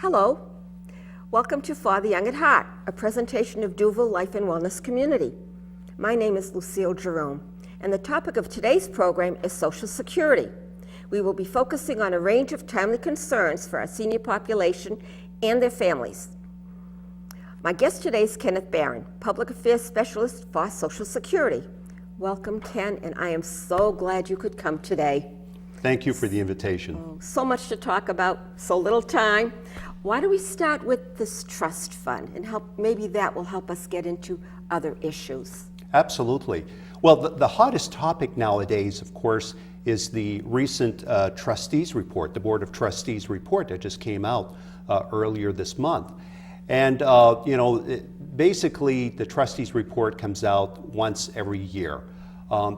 Hello. Welcome to For the Young at Heart, a presentation of Duval Life and Wellness Community. My name is Lucille Jerome, and the topic of today's program is Social Security. We will be focusing on a range of timely concerns for our senior population and their families. My guest today is Kenneth Barron, Public Affairs Specialist for Social Security. Welcome, Ken, and I am so glad you could come today. Thank you for the invitation. So much to talk about, so little time. Why don't we start with this trust fund and maybe that will help us get into other issues. Absolutely. Well, the hottest topic nowadays, of course, is the recent trustees report, the Board of Trustees report that just came out earlier this month. And, basically the trustees report comes out once every year.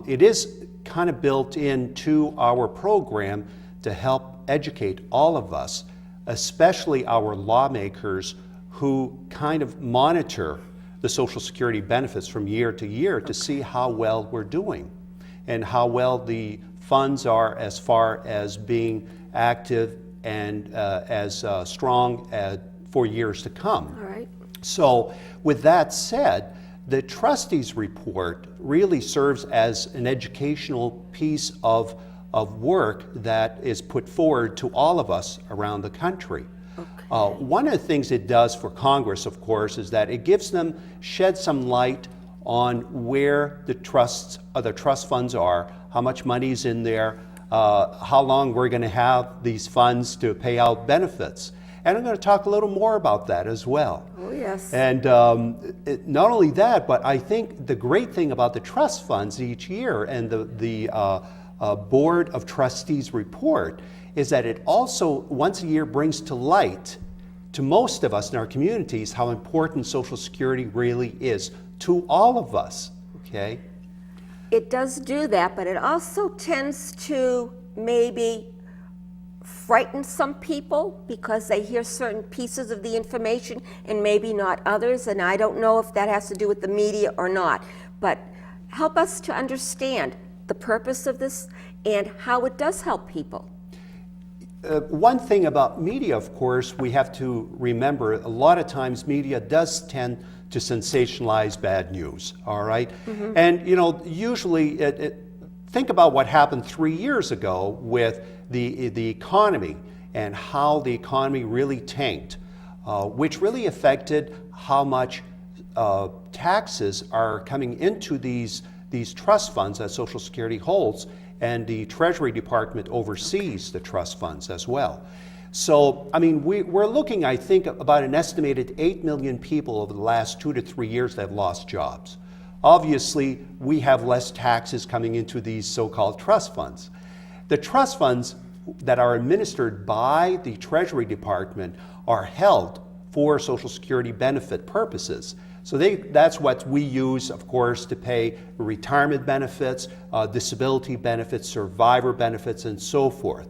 It is kind of built into our program to help educate all of us, especially our lawmakers who kind of monitor the Social Security benefits from year to year to see how well we're doing and how well the funds are as far as being active and as strong for years to come. All right. So with that said, the trustees report really serves as an educational piece of work that is put forward to all of us around the country. Okay. One of the things it does for Congress, of course, is that it gives them, sheds some light on where the trust funds are, how much money's in there, how long we're going to have these funds to pay out benefits. And I'm going to talk a little more about that as well. Oh, yes. And not only that, but I think the great thing about the trust funds each year and the Board of Trustees report is that it also once a year brings to light to most of us in our communities how important Social Security really is to all of us, okay? It does do that, but it also tends to maybe frighten some people because they hear certain pieces of the information and maybe not others, and I don't know if that has to do with the media or not, but help us to understand the purpose of this and how it does help people. One thing about media, of course, we have to remember, a lot of times media does tend to sensationalize bad news, all right? Mm-hmm. And, usually, think about what happened 3 years ago with the economy and how the economy really tanked, which really affected how much taxes are coming into these trust funds that Social Security holds, and the Treasury Department oversees the trust funds as well. So, we're looking, I think, about an estimated 8 million people over the last 2 to 3 years that have lost jobs. Obviously, we have less taxes coming into these so-called trust funds. The trust funds that are administered by the Treasury Department are held for Social Security benefit purposes. So that's what we use, of course, to pay retirement benefits, disability benefits, survivor benefits, and so forth.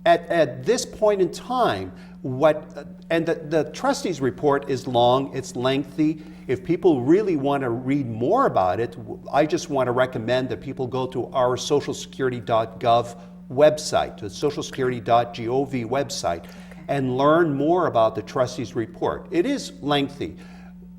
At this point in time, the trustees report is long, it's lengthy. If people really want to read more about it, I just want to recommend that people go to our socialsecurity.gov website, the socialsecurity.gov website, and learn more about the trustees report. It is lengthy.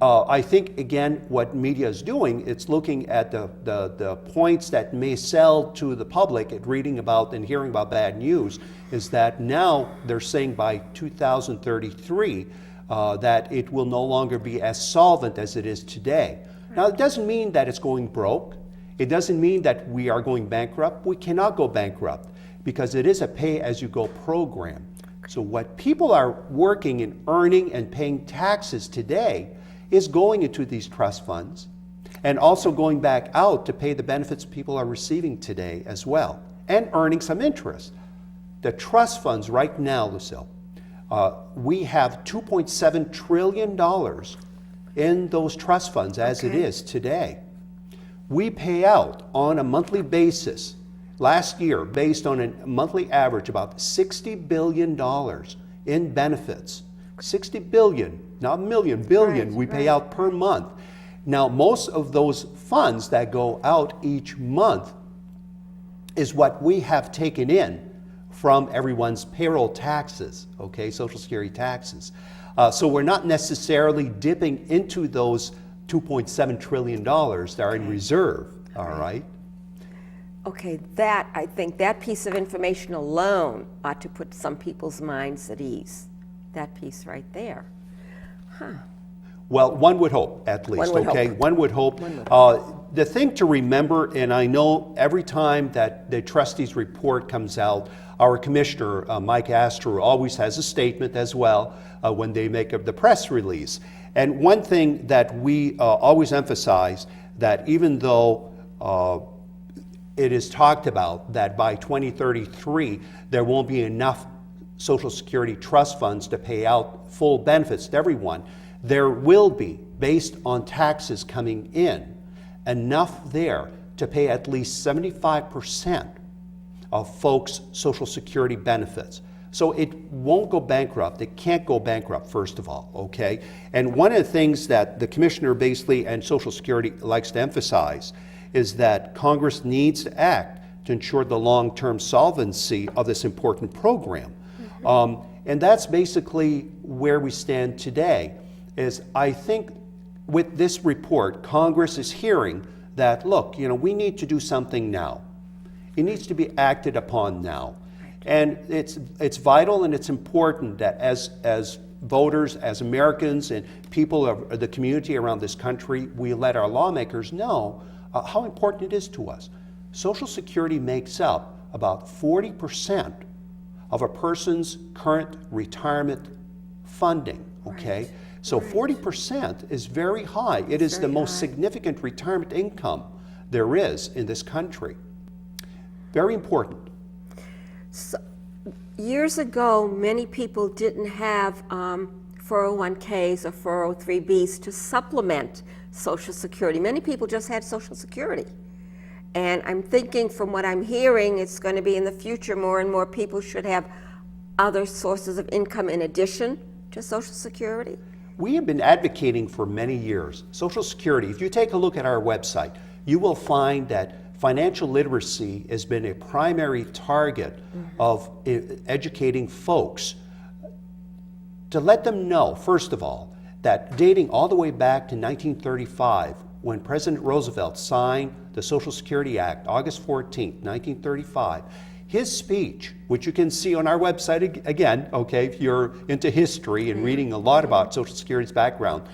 I think, again, what media is doing, it's looking at the points that may sell to the public at reading about and hearing about bad news, is that now they're saying by 2033 that it will no longer be as solvent as it is today. Now, it doesn't mean that it's going broke. It doesn't mean that we are going bankrupt. We cannot go bankrupt because it is a pay-as-you-go program. So what people are working and earning and paying taxes today is going into these trust funds and also going back out to pay the benefits people are receiving today as well and earning some interest. The trust funds right now, Lucille, we have $2.7 trillion in those trust funds as it is today. We pay out on a monthly basis, last year, based on a monthly average, about $60 billion in benefits. 60 billion, not a million, billion, we pay out per month. Now, most of those funds that go out each month is what we have taken in from everyone's payroll taxes, okay, Social Security taxes. So we're not necessarily dipping into those $2.7 trillion that are in reserve, all right? Okay, I think that piece of information alone ought to put some people's minds at ease. That piece right there. Well, one would hope, at least, One would okay? hope. One would hope. One would hope. The thing to remember, and I know every time that the trustees' report comes out, our commissioner, Mike Astor, always has a statement as well when they make the press release. And one thing that we always emphasize, that even though it is talked about that by 2033, there won't be enough Social Security trust funds to pay out full benefits to everyone, there will be, based on taxes coming in, enough there to pay at least 75% of folks' Social Security benefits. So it won't go bankrupt. It can't go bankrupt, first of all, okay? And one of the things that the commissioner basically and Social Security likes to emphasize is that Congress needs to act to ensure the long-term solvency of this important program. And that's basically where we stand today. Is I think with this report, Congress is hearing that, look, we need to do something now. It needs to be acted upon now. And it's vital and it's important that as voters, as Americans and people of the community around this country, we let our lawmakers know how important it is to us. Social Security makes up about 40% of a person's current retirement funding, okay? Right. So 40% is very high. It is the most significant retirement income there is in this country. Very important. So, years ago, many people didn't have 401ks or 403bs to supplement Social Security. Many people just had Social Security. And I'm thinking from what I'm hearing, it's going to be in the future more and more people should have other sources of income in addition to Social Security. We have been advocating for many years. Social Security, if you take a look at our website, you will find that financial literacy has been a primary target of educating folks to let them know, first of all, that dating all the way back to 1935, when President Roosevelt signed the Social Security Act, August 14th, 1935, his speech, which you can see on our website again, okay, if you're into history and reading a lot about Social Security's background,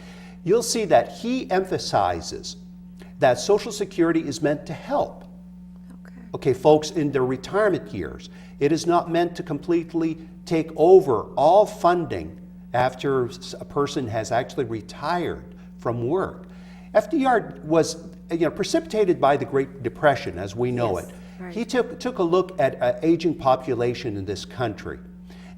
you'll see that he emphasizes that Social Security is meant to help, okay, folks in their retirement years. It is not meant to completely take over all funding after a person has actually retired from work. FDR was precipitated by the Great Depression, as we know it. Right. He took a look at an aging population in this country,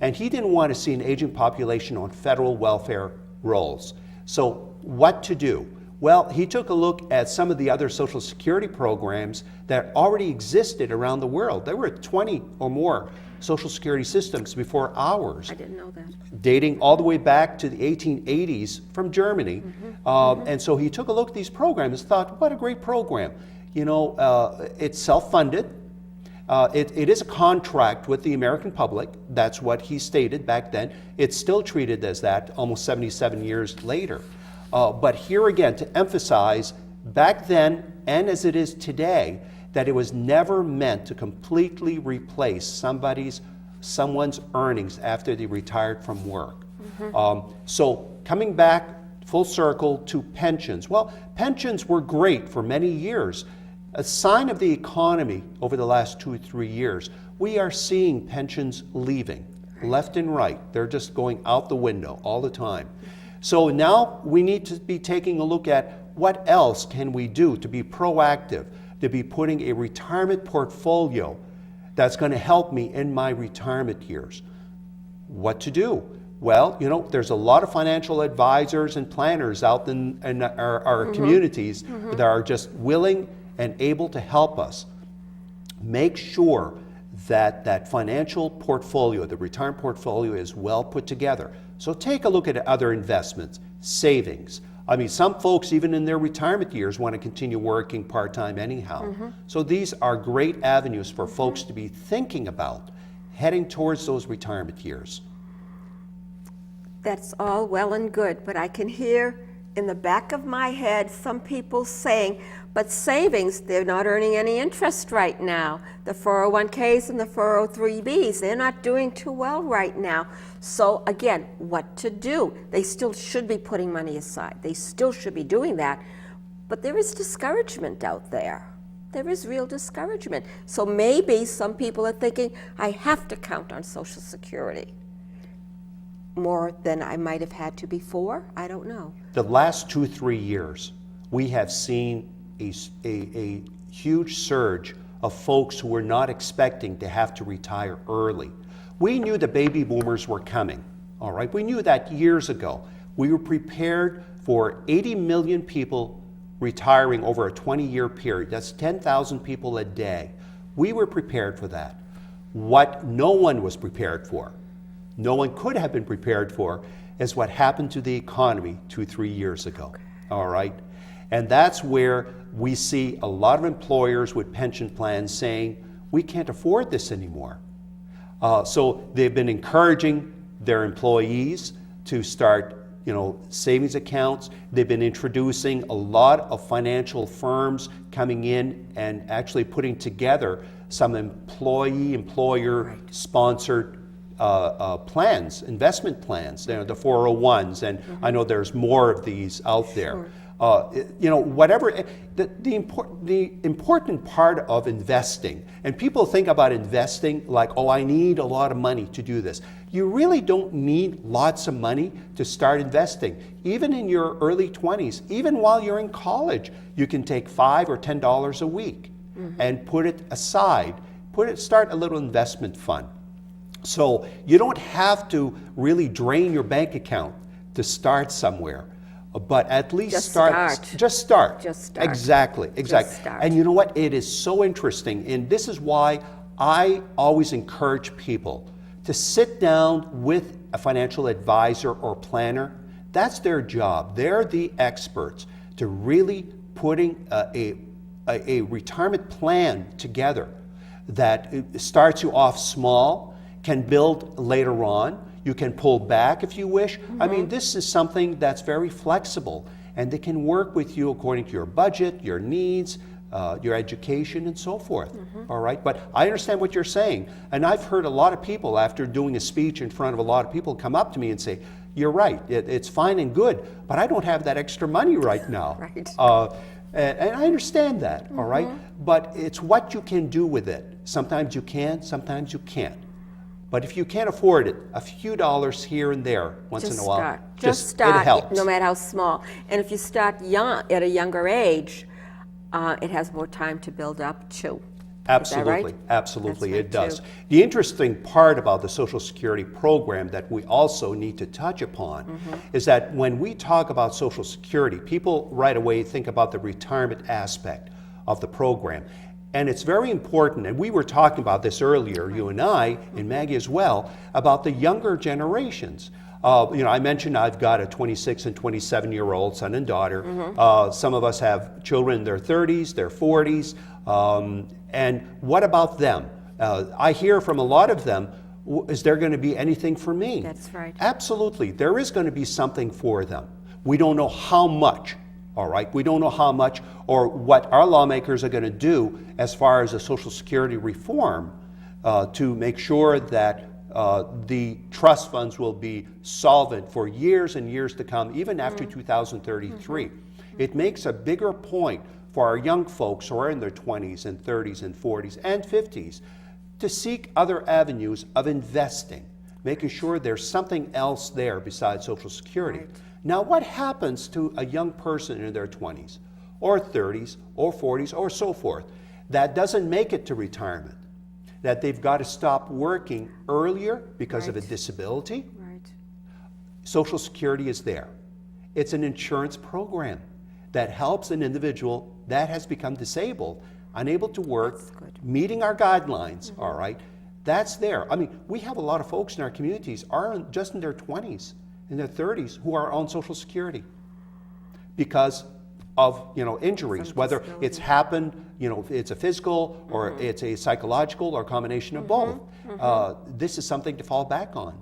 and he didn't want to see an aging population on federal welfare rolls. So what to do? Well, he took a look at some of the other Social Security programs that already existed around the world. There were 20 or more Social Security systems before ours. I didn't know that. Dating all the way back to the 1880s from Germany. And so he took a look at these programs and thought, what a great program. It's self-funded. It is a contract with the American public. That's what he stated back then. It's still treated as that almost 77 years later. But here again, to emphasize, back then and as it is today, that it was never meant to completely replace someone's earnings after they retired from work. So coming back full circle to pensions. Well, pensions were great for many years. A sign of the economy over the last 2 or 3 years, we are seeing pensions leaving left and right. They're just going out the window all the time. So now we need to be taking a look at what else can we do to be proactive, to be putting a retirement portfolio that's going to help me in my retirement years. What to do? Well, there's a lot of financial advisors and planners out in our communities that are just willing and able to help us make sure that that financial portfolio, the retirement portfolio, is well put together. So take a look at other investments, savings. I mean, some folks, even in their retirement years, want to continue working part-time anyhow. So these are great avenues for folks to be thinking about. heading towards those retirement years. That's all well and good, but I can hear in the back of my head some people saying, but savings, they're not earning any interest right now. The 401ks and the 403bs, they're not doing too well right now. So again, what to do? They still should be putting money aside. They still should be doing that. But there is discouragement out there. There is real discouragement. So maybe some people are thinking, I have to count on Social Security more than I might have had to before. I don't know. The last 2-3 years, we have seen a huge surge of folks who were not expecting to have to retire early. We knew the baby boomers were coming, all right? We knew that years ago. We were prepared for 80 million people retiring over a 20-year period. That's 10,000 people a day. We were prepared for that. What no one was prepared for, no one could have been prepared for, is what happened to the economy 2-3 years ago, all right? And that's where we see a lot of employers with pension plans saying, we can't afford this anymore. So they've been encouraging their employees to start savings accounts. They've been introducing a lot of financial firms coming in and actually putting together some employer sponsored plans, investment plans, the 401s, and I know there's more of these out there. Whatever, the important part of investing, and people think about investing like, oh, I need a lot of money to do this. You really don't need lots of money to start investing. Even in your early 20s, even while you're in college, you can take $5 or $10 a week and put it aside. Start a little investment fund. So you don't have to really drain your bank account to start somewhere, but at least Just start. Just start. Exactly. Just start. And you know what? It is so interesting, and this is why I always encourage people to sit down with a financial advisor or planner. That's their job. They're the experts to really putting a retirement plan together that starts you off small, can build later on. You can pull back if you wish. I mean, this is something that's very flexible, and they can work with you according to your budget, your needs, your education, and so forth. All right? But I understand what you're saying, and I've heard a lot of people, after doing a speech in front of a lot of people, come up to me and say, you're right, it's fine and good, but I don't have that extra money right now. Right. And I understand that, all right? But it's what you can do with it. Sometimes you can, sometimes you can't. But if you can't afford it, a few dollars here and there once in a while, Just start, it helps. no matter how small. And if you start young, at a younger age, it has more time to build up too. Absolutely, Is that right? absolutely, That's it right, does. too. The interesting part about the Social Security program that we also need to touch upon is that when we talk about Social Security, people right away think about the retirement aspect of the program. And it's very important, and we were talking about this earlier, you and I, and Maggie as well, about the younger generations. I mentioned I've got a 26 and 27-year-old son and daughter. Some of us have children in their 30s, their 40s. And what about them? I hear from a lot of them, is there going to be anything for me? That's right. Absolutely. There is going to be something for them. We don't know how much. All right, we don't know how much or what our lawmakers are going to do as far as the Social Security reform to make sure that the trust funds will be solvent for years and years to come, even after 2033. It makes a bigger point for our young folks who are in their 20s and 30s and 40s and 50s to seek other avenues of investing, making sure there's something else there besides Social Security. Right. Now, what happens to a young person in their 20s or 30s or 40s or so forth that doesn't make it to retirement? That they've got to stop working earlier because of a disability? Right. Social Security is there. It's an insurance program that helps an individual that has become disabled, unable to work, meeting our guidelines, all right? That's there. I mean, we have a lot of folks in our communities are just in their 20s, in their 30s, who are on Social Security because of injuries, Some whether disability. it's happened, it's a physical or it's a psychological or a combination of both. This is something to fall back on.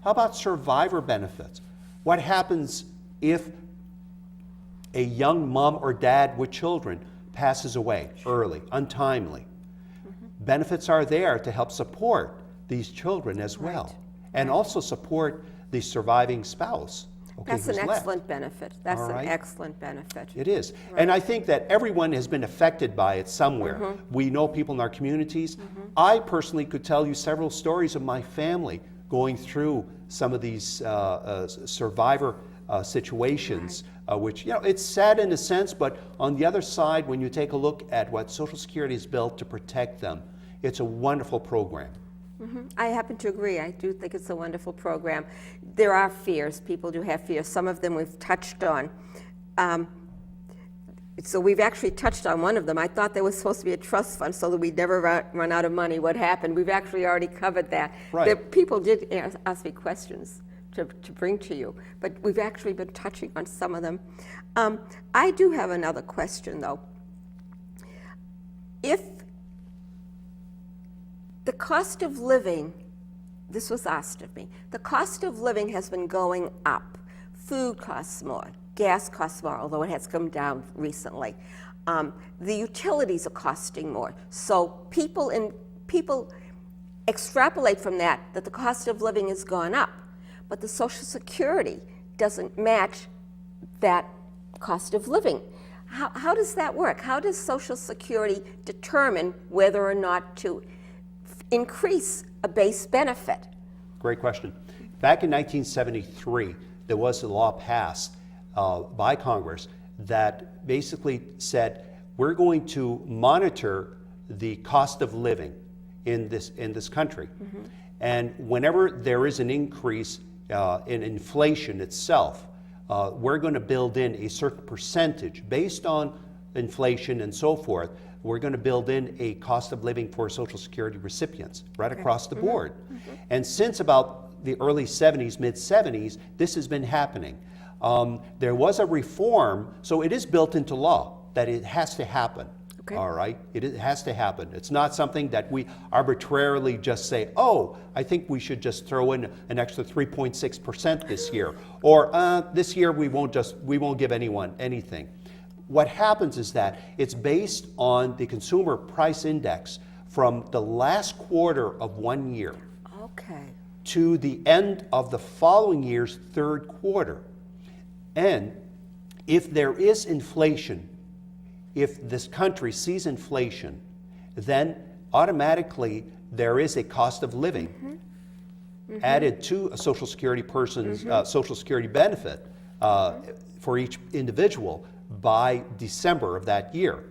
How about survivor benefits? What happens if a young mom or dad with children passes away early, untimely? Benefits are there to help support these children as well, and also support the surviving spouse. That's an who's left. excellent benefit. That's All an right. excellent benefit. It is. And I think that everyone has been affected by it somewhere. We know people in our communities. I personally could tell you several stories of my family going through some of these survivor situations, which, it's sad in a sense, but on the other side, when you take a look at what Social Security has built to protect them, it's a wonderful program. I happen to agree. I do think it's a wonderful program. There are fears. People do have fears. Some of them we've touched on. So we've actually touched on one of them. I thought there was supposed to be a trust fund so that we'd never run out of money. What happened? We've actually already covered that. Right. The people did ask me questions to bring to you, but we've actually been touching on some of them. I do have another question, though. If the cost of living, this was asked of me, the cost of living has been going up. Food costs more, gas costs more, although it has come down recently. The utilities are costing more. So people extrapolate from that the cost of living has gone up, but the Social Security doesn't match that cost of living. How does that work? How does Social Security determine whether or not to increase a base benefit? Great question. Back in 1973, there was a law passed by Congress that basically said we're going to monitor the cost of living in this country, and whenever there is an increase in inflation itself, we're going to build in a certain percentage based on inflation and so forth. We're going to build in a cost of living for Social Security recipients right across the board. And since about the early 70s, mid 70s, this has been happening. There was a reform, so it is built into law that it has to happen. Okay. All right, it has to happen. It's not something that we arbitrarily just say, oh, I think we should just throw in an extra 3.6% this year, or this year we won't give anyone anything. What happens is that it's based on the consumer price index from the last quarter of one year Okay. to the end of the following year's third quarter. And if there is inflation, if this country sees inflation, then automatically there is a cost of living added to a Social Security person's Social Security benefit for each individual by December of that year.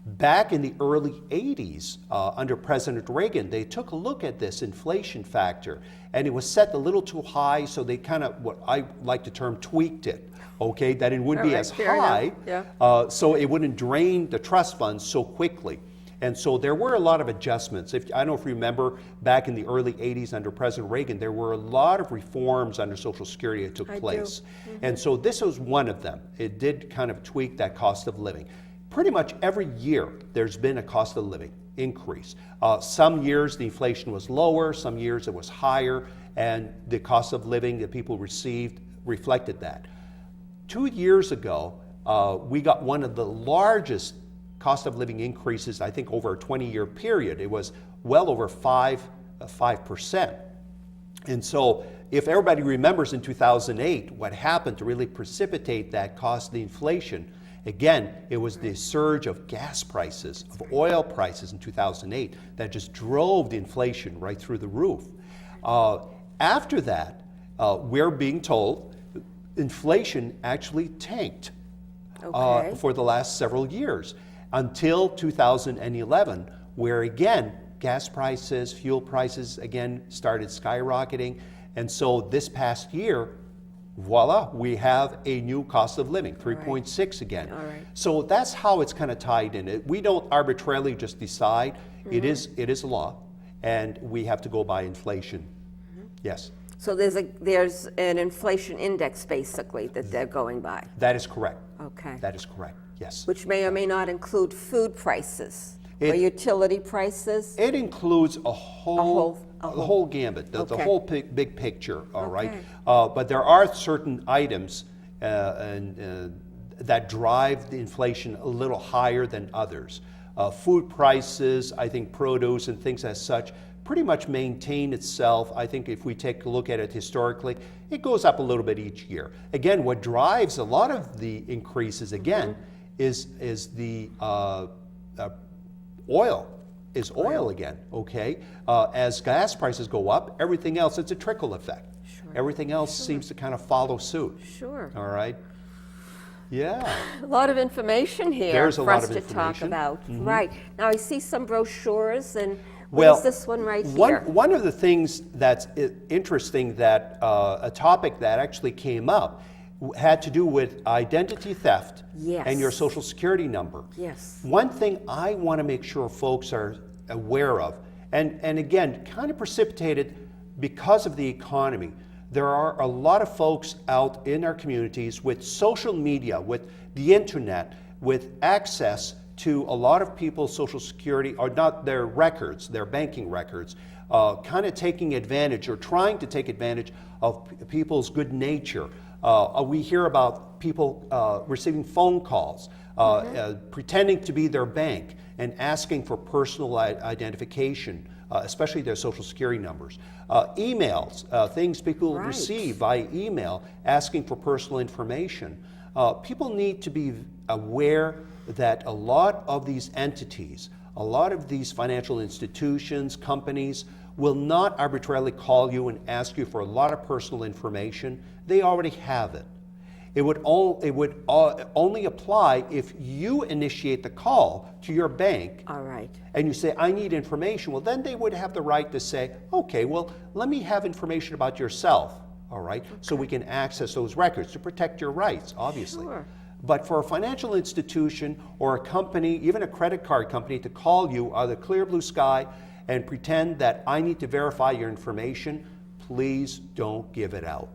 Back in the early 80s, under President Reagan, they took a look at this inflation factor, and it was set a little too high, so they kind of, what I like to term, tweaked it, okay, that it wouldn't be All right, as fair high, enough. so it wouldn't drain the trust funds so quickly. And so there were a lot of adjustments. I don't know if you remember, back in the early 80s under President Reagan, there were a lot of reforms under Social Security that took place. And so this was one of them. It did kind of tweak that cost of living. Pretty much every year there's been a cost of living increase. Some years the inflation was lower, some years it was higher, and the cost of living that people received reflected that. 2 years ago, we got one of the largest cost of living increases, I think, over a 20-year period. It was well over 5%. And so if everybody remembers in 2008 what happened to really precipitate that cost of the inflation, again, it was the surge of gas prices, of oil prices in 2008 that just drove the inflation right through the roof. After that, we're being told inflation actually tanked for the last several years until 2011, where again, gas prices, fuel prices again started skyrocketing. And so this past year, voila, we have a new cost of living, 3.6 again. All right. So that's how it's kind of tied in. We don't arbitrarily just decide. It is a law, and we have to go by inflation. Yes. So there's an inflation index basically that they're going by. That is correct. Okay. That is correct. Yes. which may or may not include food prices or It- utility prices. It includes a whole gambit, the Okay. whole big picture, all right? Okay. But there are certain items that drive the inflation a little higher than others. Food prices, I think produce and things as such, pretty much maintain itself. I think if we take a look at it historically, it goes up a little bit each year. Again, what drives a lot of the increases, again, is the oil. Is oil again, okay? As gas prices go up, everything else, it's a trickle effect. Sure. Everything else seems to kind of follow suit. Sure. All right? Yeah. A lot of information here There's a for lot us of to talk information. about. Right. Now I see some brochures, and Well, what is this one right here? One of the things that's interesting, that a topic that actually came up had to do with identity theft Yes. and your social security number. Yes. One thing I want to make sure folks are aware of, and again, kind of precipitated because of the economy. There are a lot of folks out in our communities with social media, with the internet, with access to a lot of people's social security, or not their records, their banking records, kind of taking advantage or trying to take advantage of people's good nature. We hear about people receiving phone calls, pretending to be their bank and asking for personal identification, especially their social security numbers. Emails, things people Right. receive via email asking for personal information. People need to be aware that a lot of these entities, a lot of these financial institutions, companies, will not arbitrarily call you and ask you for a lot of personal information. They already have it. It would only apply if you initiate the call to your bank All right. and you say, I need information. Well, then they would have the right to say, okay, well, let me have information about yourself, all right? So we can access those records to protect your rights, obviously. Sure. But for a financial institution or a company, even a credit card company, to call you out of the clear blue sky and pretend that I need to verify your information, please don't give it out.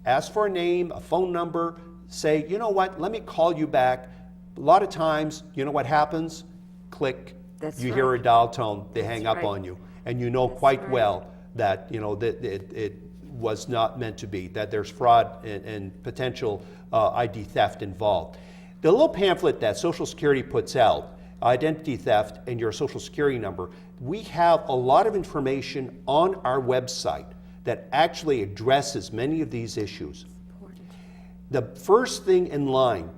Ask for a name, a phone number, say, you know what, let me call you back. A lot of times, you know what happens? Click, That's you hear a right. dial tone, they hang up right. on you. And you know That's quite right. well that, you know, that it was not meant to be, that there's fraud and potential ID theft involved. The little pamphlet that Social Security puts out, identity theft and your Social Security number, we have a lot of information on our website that actually addresses many of these issues. Important. The first thing in line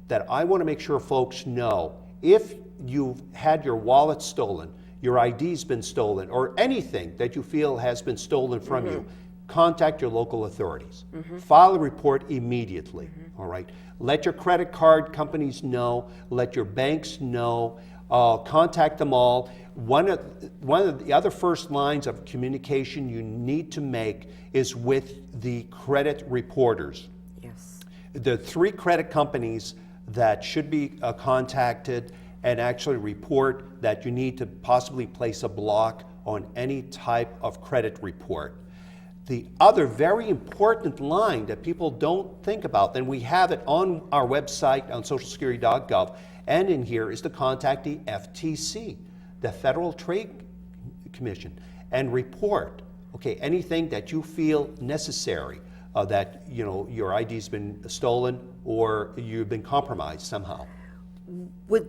that I want to make sure folks know, if you've had your wallet stolen, your ID's been stolen, or anything that you feel has been stolen from you, contact your local authorities. File a report immediately, all right? Let your credit card companies know, let your banks know, contact them all. One of the other first lines of communication you need to make is with the credit reporters. Yes. The 3 credit companies that should be contacted and actually report that you need to possibly place a block on any type of credit report. The other very important line that people don't think about, and we have it on our website on socialsecurity.gov, and in here, is to contact the FTC, the Federal Trade Commission, and report, okay, anything that you feel necessary, that, you know, your ID's been stolen or you've been compromised somehow. Would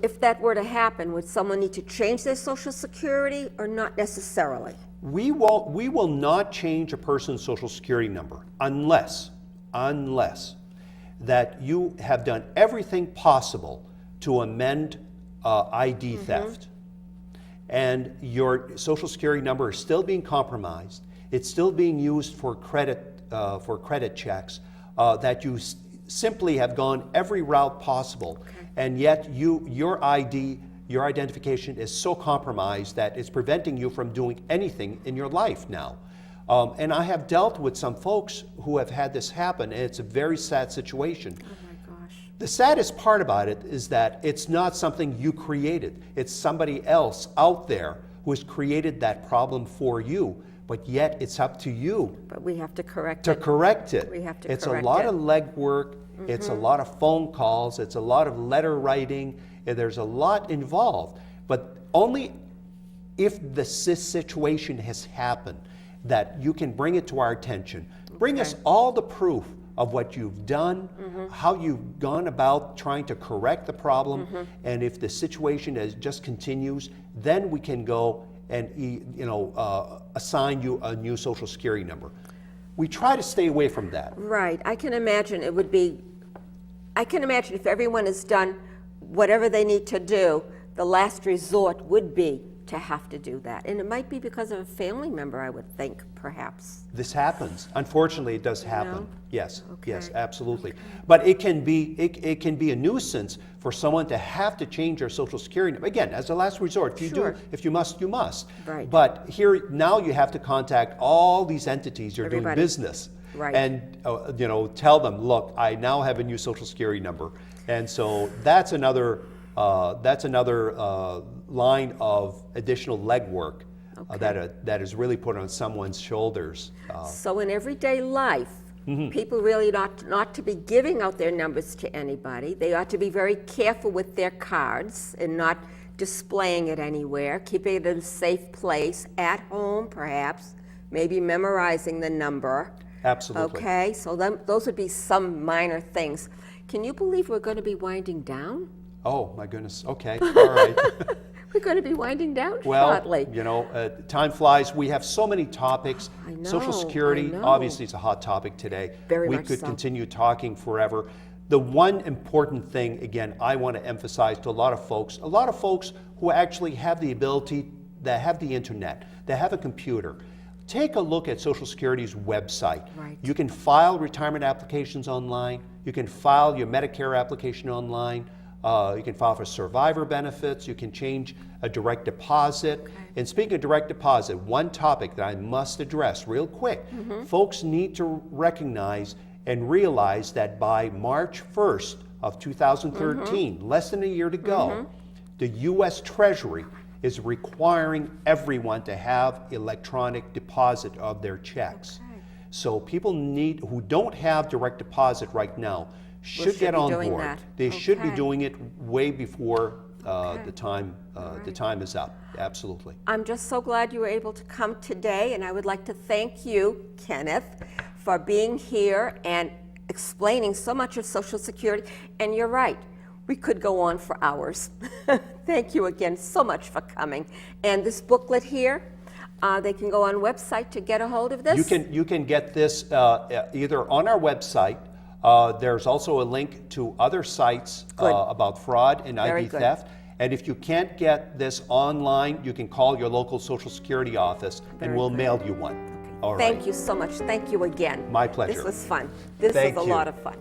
if that were to happen, would someone need to change their Social Security or not necessarily? We will not change a person's Social Security number unless that you have done everything possible to amend ID theft, and your Social Security number is still being compromised. It's still being used for credit checks. That you simply have gone every route possible, and yet your ID. Your identification is so compromised that it's preventing you from doing anything in your life now. And I have dealt with some folks who have had this happen, and it's a very sad situation. Oh my gosh. The saddest part about it is that it's not something you created. It's somebody else out there who has created that problem for you but yet it's up to you But we have to correct to it. correct it. We have to it's correct a lot it. of legwork, it's a lot of phone calls, it's a lot of letter writing, and there's a lot involved. But only if the situation has happened that you can bring it to our attention. Bring us all the proof of what you've done, how you've gone about trying to correct the problem, and if the situation just continues, then we can go and assign you a new Social Security number. We try to stay away from that. Right. I can imagine if everyone has done whatever they need to do, the last resort would be to have to do that. And it might be because of a family member, I would think, perhaps. This happens. Unfortunately, it does happen. know? Yes, Okay. yes, absolutely. But it can be a nuisance for someone to have to change their Social Security number. Again, as a last resort, if you Sure. do, if you must, you must. Right. But here now you have to contact all these entities you're doing Everybody. business, Right. and tell them, look, I now have a new Social Security number, and so that's another line of additional legwork that is really put on someone's shoulders. So in everyday life, people really not to be giving out their numbers to anybody. They ought to be very careful with their cards and not displaying it anywhere, keeping it in a safe place, at home perhaps, maybe memorizing the number. Absolutely. Okay, so those would be some minor things. Can you believe we're going to be winding down? Oh, my goodness. Okay. All right. We're going to be winding down Well, shortly. time flies. We have so many topics. I know, Social Security, I know. obviously, is a hot topic today. Very we much could so. continue talking forever. The one important thing, again, I want to emphasize to a lot of folks who actually have the ability, that have the internet, that have a computer, take a look at Social Security's website. Right. You can file retirement applications online. You can file your Medicare application online. You can file for survivor benefits. You can change a direct deposit. Okay. And speaking of direct deposit, one topic that I must address real quick. Folks need to recognize and realize that by March 1st of 2013, less than a year to go, the U.S. Treasury is requiring everyone to have electronic deposit of their checks. Okay. So people who don't have direct deposit right now should get be on doing board. that. They should be Okay. doing it way before Okay. the time is up. Absolutely. I'm just so glad you were able to come today, and I would like to thank you, Kenneth, for being here and explaining so much of Social Security. And you're right, we could go on for hours. Thank you again so much for coming. And this booklet here, they can go on website to get a hold of this? You can get this either on our website. There's also a link to other sites about fraud and Very ID good. theft. And if you can't get this online, you can call your local Social Security office and we'll mail you one. All right. Thank you so much. Thank you again. My pleasure. This was fun. This Thank was a you. lot of fun.